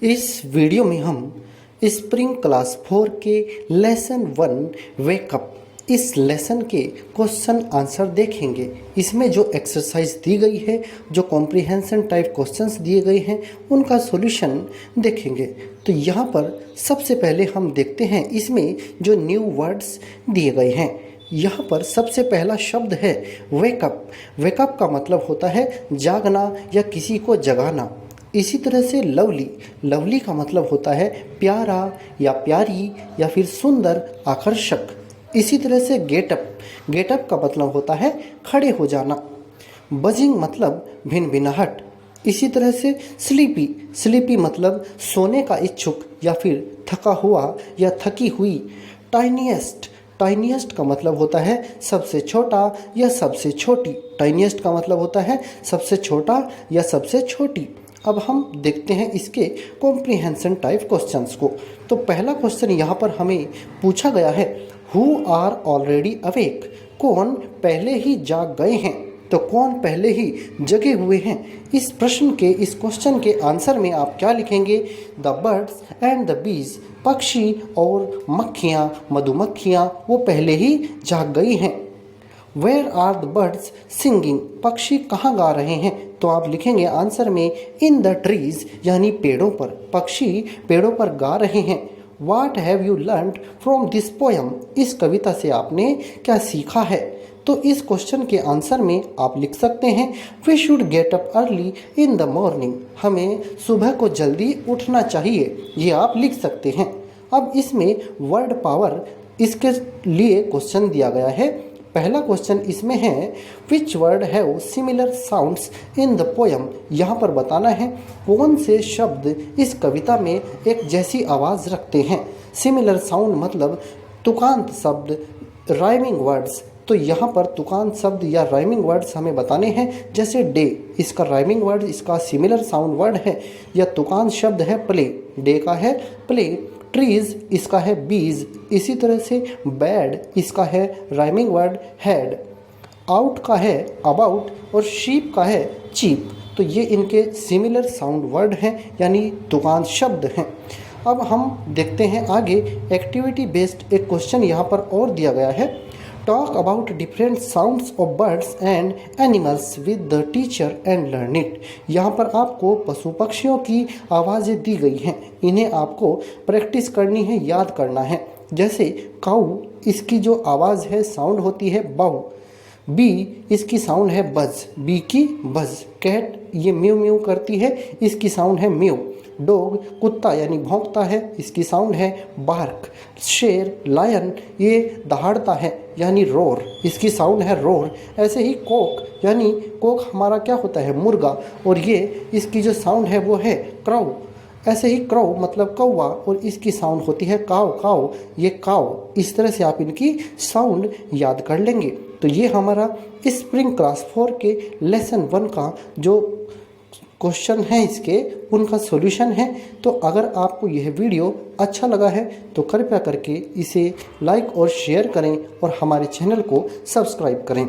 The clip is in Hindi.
इस वीडियो में हम स्प्रिंग क्लास 4 के लेसन 1 वेकअप इस लेसन के क्वेश्चन आंसर देखेंगे। इसमें जो एक्सरसाइज दी गई है, जो कॉम्प्रिहेंशन टाइप क्वेश्चंस दिए गए हैं, उनका सॉल्यूशन देखेंगे। तो यहाँ पर सबसे पहले हम देखते हैं इसमें जो न्यू वर्ड्स दिए गए हैं। यहाँ पर सबसे पहला शब्द है वेकअप। वेकअप का मतलब होता है जागना या किसी को जगाना। इसी तरह से लवली, लवली का मतलब होता है प्यारा या प्यारी या फिर सुंदर, आकर्षक। इसी तरह से गेटअप, गेटअप का मतलब होता है खड़े हो जाना। बजिंग मतलब भिनभिनाहट। इसी तरह से स्लीपी, स्लीपी मतलब सोने का इच्छुक या फिर थका हुआ या थकी हुई। टाइनिएस्ट, टाइनिएस्ट का मतलब होता है सबसे छोटा या सबसे छोटी। टाइनिएस्ट का मतलब होता है सबसे छोटा या सबसे छोटी। अब हम देखते हैं इसके कॉम्प्रिहेंशन टाइप क्वेश्चंस को। तो पहला क्वेश्चन यहाँ पर हमें पूछा गया है, हु आर ऑलरेडी अवेक। कौन पहले ही जाग गए हैं। तो कौन पहले ही जगे हुए हैं। इस प्रश्न के, इस क्वेश्चन के आंसर में आप क्या लिखेंगे? The birds and the bees, पक्षी और मक्खियाँ, मधुमक्खियाँ वो पहले ही जाग गई हैं। Where are the birds singing, पक्षी कहाँ गा रहे हैं। तो आप लिखेंगे आंसर में इन द ट्रीज, यानी पेड़ों पर, पक्षी पेड़ों पर गा रहे हैं। वाट have you learned from this poem, इस कविता से आपने क्या सीखा है। तो इस क्वेश्चन के आंसर में आप लिख सकते हैं we should get up early in the morning, हमें सुबह को जल्दी उठना चाहिए, ये आप लिख सकते हैं। अब इसमें वर्ड पावर, इसके लिए क्वेश्चन दिया गया है। पहला क्वेश्चन इसमें है which word have similar sounds in the poem, यहाँ पर बताना है कौन से शब्द इस कविता में एक जैसी आवाज़ रखते हैं। सिमिलर साउंड मतलब तुकांत शब्द, राइमिंग वर्ड्स। तो यहाँ पर तुकांत शब्द या राइमिंग वर्ड्स हमें बताने हैं। जैसे डे, इसका राइमिंग वर्ड, इसका सिमिलर साउंड वर्ड है। या तुकांत शब्द है प्ले, डे का है प्ले। ट्रीज, इसका है बीज। इसी तरह से बैड, इसका है राइमिंग वर्ड हैड। आउट का है अबाउट और शीप का है चीप। तो ये इनके सिमिलर साउंड वर्ड हैं, यानी तुकांत शब्द हैं। अब हम देखते हैं आगे, एक्टिविटी बेस्ड एक क्वेश्चन यहाँ पर और दिया गया है। Talk about different sounds of birds and animals with the teacher and learn it. यहाँ पर आपको पशु पक्षियों की आवाज़ें दी गई हैं, इन्हें आपको प्रैक्टिस करनी है, याद करना है। जैसे काऊ, इसकी जो आवाज़ है, साउंड होती है बाऊ। बी, इसकी साउंड है बज, बी की बज। कैट, ये म्यू म्यू करती है, इसकी साउंड है म्यू। डॉग, कुत्ता यानी भौंकता है, इसकी साउंड है बार्क। शेर, लायन, ये दहाड़ता है यानी रोर, इसकी साउंड है रोर। ऐसे ही कोक, यानी कोक हमारा क्या होता है, मुर्गा, और ये इसकी जो साउंड है वो है क्राउ। ऐसे ही क्राउ मतलब कौवा, और इसकी साउंड होती है काव, काव, ये काव। इस तरह से आप इनकी साउंड याद कर लेंगे। तो ये हमारा स्प्रिंग क्लास 4 के लेसन 1 का जो क्वेश्चन है, इसके उनका सॉल्यूशन है। तो अगर आपको यह वीडियो अच्छा लगा है तो कृपया करके इसे लाइक और शेयर करें और हमारे चैनल को सब्सक्राइब करें।